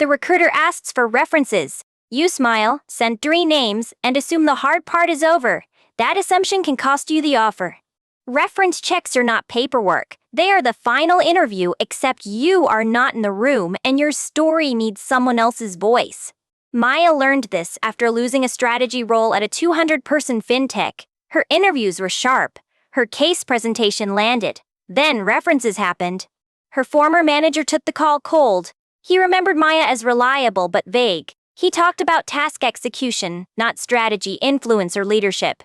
The recruiter asks for references. You smile, send 3 names, and assume the hard part is over. That assumption can cost you the offer. Reference checks are not paperwork. They are the final interview, except you are not in the room and your story needs someone else's voice. Maya learned this after losing a strategy role at a 200-person fintech. Her interviews were sharp. Her case presentation landed. Then references happened. Her former manager took the call cold. He remembered Maya as reliable but vague. He talked about task execution, not strategy, influence, or leadership.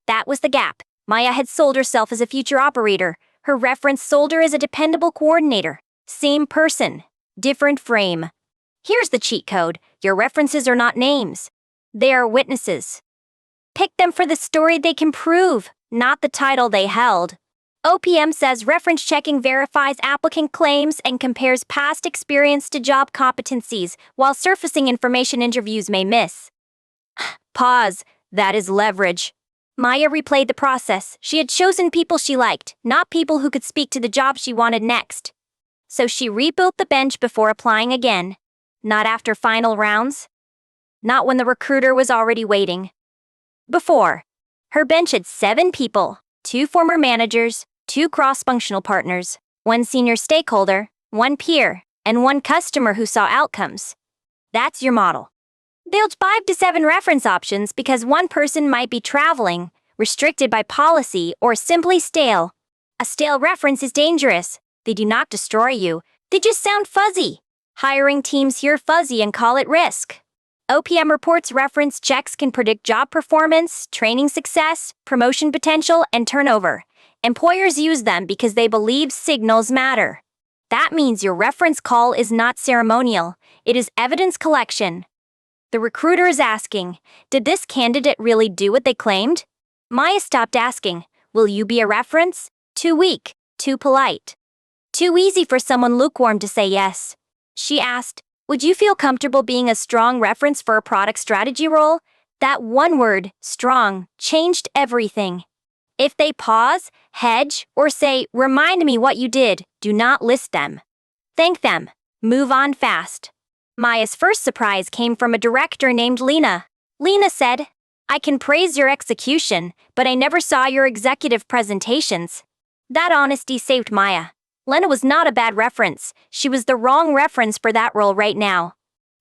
That was the gap. Maya had sold herself as a future operator. Her reference sold her as a dependable coordinator. Same person, different frame. Here's the cheat code. Your references are not names. They are witnesses. Pick them for the story they can prove, not the title they held. OPM says reference checking verifies applicant claims and compares past experience to job competencies, while surfacing information interviews may miss. Pause. That is leverage. Maya replayed the process. She had chosen people she liked, not people who could speak to the job she wanted next. So she rebuilt the bench before applying again. Not after final rounds. Not when the recruiter was already waiting. Before. Her bench had 7 people, 2 former managers, 2 cross-functional partners, 1 senior stakeholder, 1 peer, and 1 customer who saw outcomes. That's your model. Build 5 to 7 reference options because one person might be traveling, restricted by policy, or simply stale. A stale reference is dangerous. They do not destroy you. They just sound fuzzy. Hiring teams hear fuzzy and call it risk. OPM reports reference checks can predict job performance, training success, promotion potential, and turnover. Employers use them because they believe signals matter. That means your reference call is not ceremonial. It is evidence collection. The recruiter is asking, did this candidate really do what they claimed? Maya stopped asking, will you be a reference? Too weak, too polite. Too easy for someone lukewarm to say yes. She asked, would you feel comfortable being a strong reference for a product strategy role? That one word, strong, changed everything. If they pause, hedge, or say, remind me what you did, do not list them. Thank them. Move on fast. Maya's first surprise came from a director named Lena. Lena said, I can praise your execution, but I never saw your executive presentations. That honesty saved Maya. Lena was not a bad reference. She was the wrong reference for that role right now.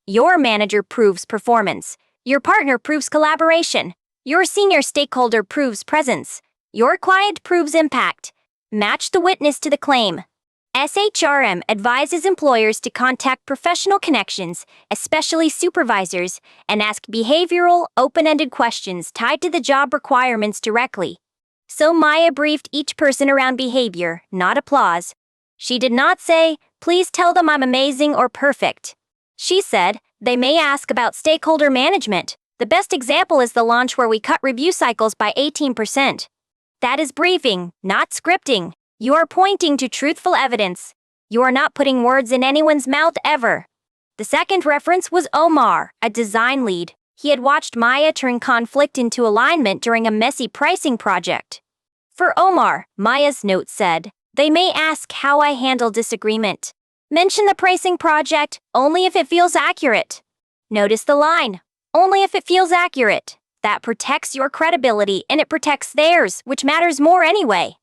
Your manager proves performance. Your partner proves collaboration. Your senior stakeholder proves presence. Your client proves impact. Match the witness to the claim. SHRM advises employers to contact professional connections, especially supervisors, and ask behavioral, open-ended questions tied to the job requirements directly. So Maya briefed each person around behavior, not applause. She did not say, please tell them I'm amazing or perfect. She said, they may ask about stakeholder management. The best example is the launch where we cut review cycles by 18%. That is briefing, not scripting. You are pointing to truthful evidence. You are not putting words in anyone's mouth ever. The second reference was Omar, a design lead. He had watched Maya turn conflict into alignment during a messy pricing project. For Omar, Maya's note said, they may ask how I handle disagreement. Mention the pricing project only if it feels accurate. Notice the line, only if it feels accurate. That protects your credibility and it protects theirs, which matters more anyway.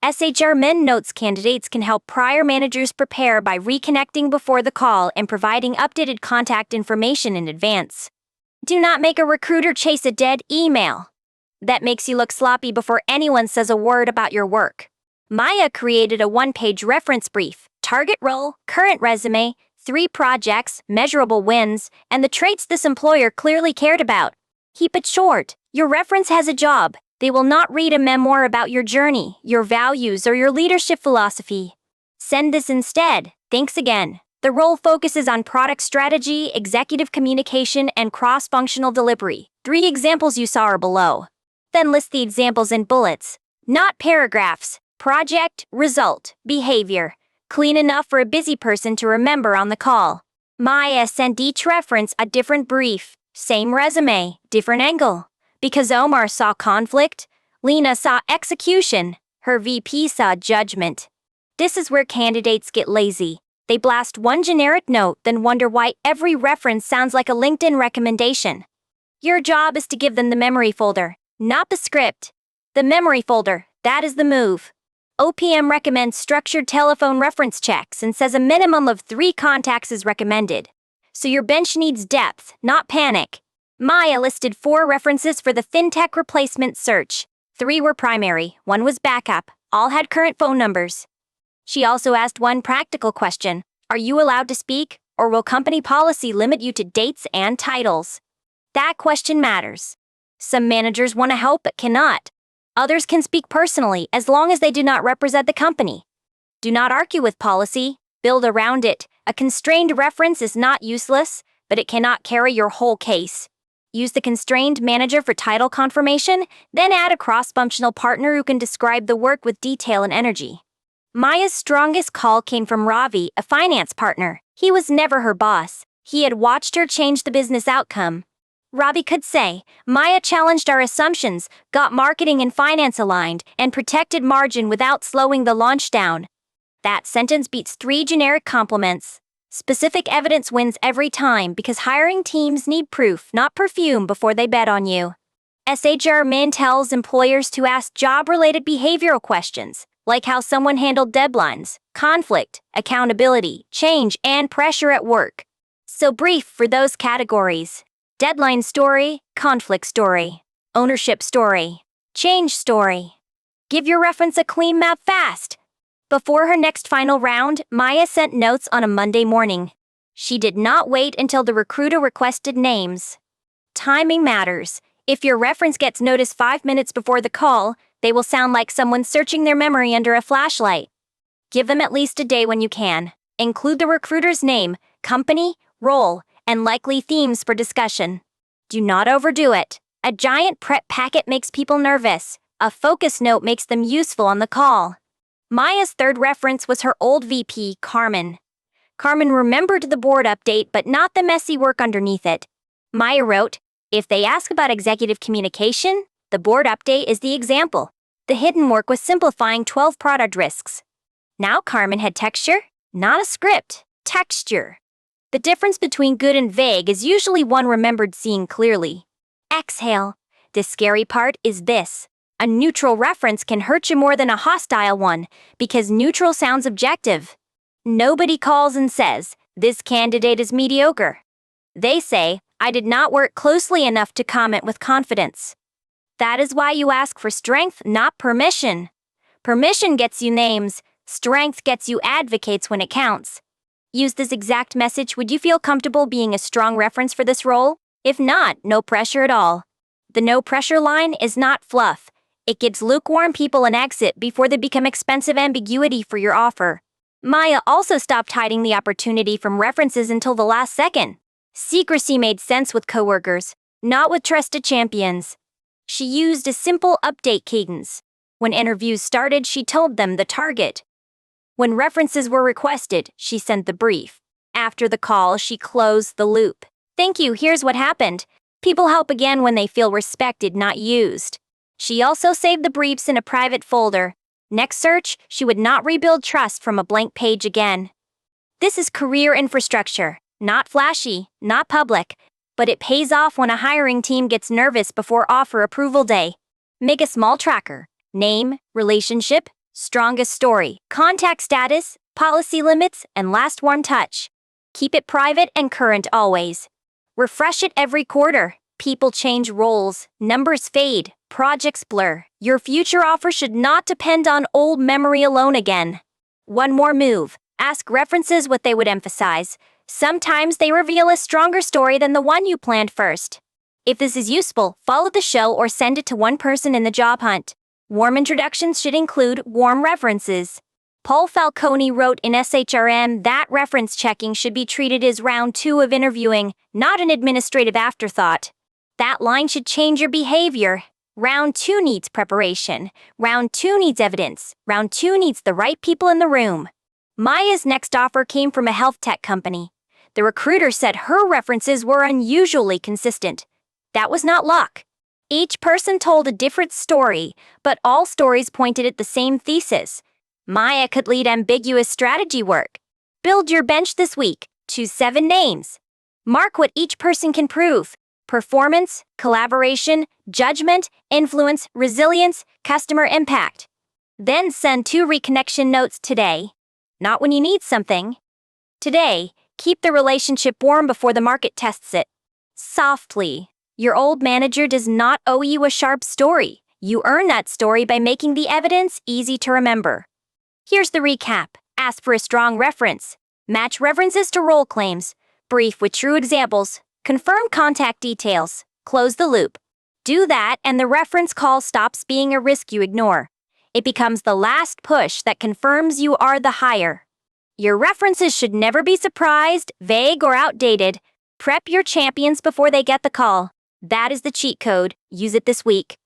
SHRM notes candidates can help prior managers prepare by reconnecting before the call and providing updated contact information in advance. Do not make a recruiter chase a dead email. That makes you look sloppy before anyone says a word about your work. Maya created a 1-page reference brief, target role, current resume, 3 projects, measurable wins, and the traits this employer clearly cared about. Keep it short. Your reference has a job. They will not read a memoir about your journey, your values, or your leadership philosophy. Send this instead. Thanks again. The role focuses on product strategy, executive communication, and cross-functional delivery. 3 examples you saw are below. Then list the examples in bullets, not paragraphs. Project, result, behavior. Clean enough for a busy person to remember on the call. Maya sent each reference a different brief. Same resume, different angle. Because Omar saw conflict, Lena saw execution, her VP saw judgment. This is where candidates get lazy. They blast one generic note, then wonder why every reference sounds like a LinkedIn recommendation. Your job is to give them the memory folder, not the script. The memory folder, that is the move. OPM recommends structured telephone reference checks and says a minimum of 3 contacts is recommended. So your bench needs depth, not panic. Maya listed 4 references for the fintech replacement search. 3 were primary, 1 was backup, all had current phone numbers. She also asked one practical question: are you allowed to speak, or will company policy limit you to dates and titles? That question matters. Some managers want to help but cannot. Others can speak personally as long as they do not represent the company. Do not argue with policy, build around it. A constrained reference is not useless, but it cannot carry your whole case. Use the constrained manager for title confirmation, then add a cross-functional partner who can describe the work with detail and energy. Maya's strongest call came from Ravi, a finance partner. He was never her boss. He had watched her change the business outcome. Ravi could say, Maya challenged our assumptions, got marketing and finance aligned, and protected margin without slowing the launch down. That sentence beats 3 generic compliments. Specific evidence wins every time because hiring teams need proof, not perfume, before they bet on you. SHRM tells employers to ask job-related behavioral questions, like how someone handled deadlines, conflict, accountability, change, and pressure at work. So brief for those categories: deadline story, conflict story, ownership story, change story. Give your reference a clean map fast. Before her next final round, Maya sent notes on a Monday morning. She did not wait until the recruiter requested names. Timing matters. If your reference gets noticed 5 minutes before the call, they will sound like someone searching their memory under a flashlight. Give them at least a day when you can. Include the recruiter's name, company, role, and likely themes for discussion. Do not overdo it. A giant prep packet makes people nervous. A focus note makes them useful on the call. Maya's third reference was her old VP, Carmen. Carmen remembered the board update but not the messy work underneath it. Maya wrote, if they ask about executive communication, the board update is the example. The hidden work was simplifying 12 product risks. Now Carmen had texture, not a script, texture. The difference between good and vague is usually one remembered seeing clearly. Exhale. The scary part is this. A neutral reference can hurt you more than a hostile one, because neutral sounds objective. Nobody calls and says, this candidate is mediocre. They say, I did not work closely enough to comment with confidence. That is why you ask for strength, not permission. Permission gets you names, strength gets you advocates when it counts. Use this exact message. Would you feel comfortable being a strong reference for this role? If not, no pressure at all. The no pressure line is not fluff. It gives lukewarm people an exit before they become expensive ambiguity for your offer. Maya also stopped hiding the opportunity from references until the last second. Secrecy made sense with coworkers, not with trusted champions. She used a simple update cadence. When interviews started, she told them the target. When references were requested, she sent the brief. After the call, she closed the loop. Thank you, here's what happened. People help again when they feel respected, not used. She also saved the briefs in a private folder. Next search, she would not rebuild trust from a blank page again. This is career infrastructure, not flashy, not public, but it pays off when a hiring team gets nervous before offer approval day. Make a small tracker: name, relationship, strongest story, contact status, policy limits, and last warm touch. Keep it private and current always. Refresh it every quarter. People change roles, numbers fade, projects blur. Your future offer should not depend on old memory alone again. One more move. Ask references what they would emphasize. Sometimes they reveal a stronger story than the one you planned first. If this is useful, follow the show or send it to one person in the job hunt. Warm introductions should include warm references. Paul Falcone wrote in SHRM that reference checking should be treated as round 2 of interviewing, not an administrative afterthought. That line should change your behavior. Round 2 needs preparation. Round 2 needs evidence. Round 2 needs the right people in the room. Maya's next offer came from a health tech company. The recruiter said her references were unusually consistent. That was not luck. Each person told a different story, but all stories pointed at the same thesis. Maya could lead ambiguous strategy work. Build your bench this week. Choose 7 names. Mark what each person can prove: performance, collaboration, judgment, influence, resilience, customer impact. Then send 2 reconnection notes today. Not when you need something. Today, keep the relationship warm before the market tests it. Softly. Your old manager does not owe you a sharp story. You earn that story by making the evidence easy to remember. Here's the recap. Ask for a strong reference. Match references to role claims. Brief with true examples. Confirm contact details. Close the loop. Do that and the reference call stops being a risk you ignore. It becomes the last push that confirms you are the hire. Your references should never be surprised, vague, or outdated. Prep your champions before they get the call. That is the cheat code. Use it this week.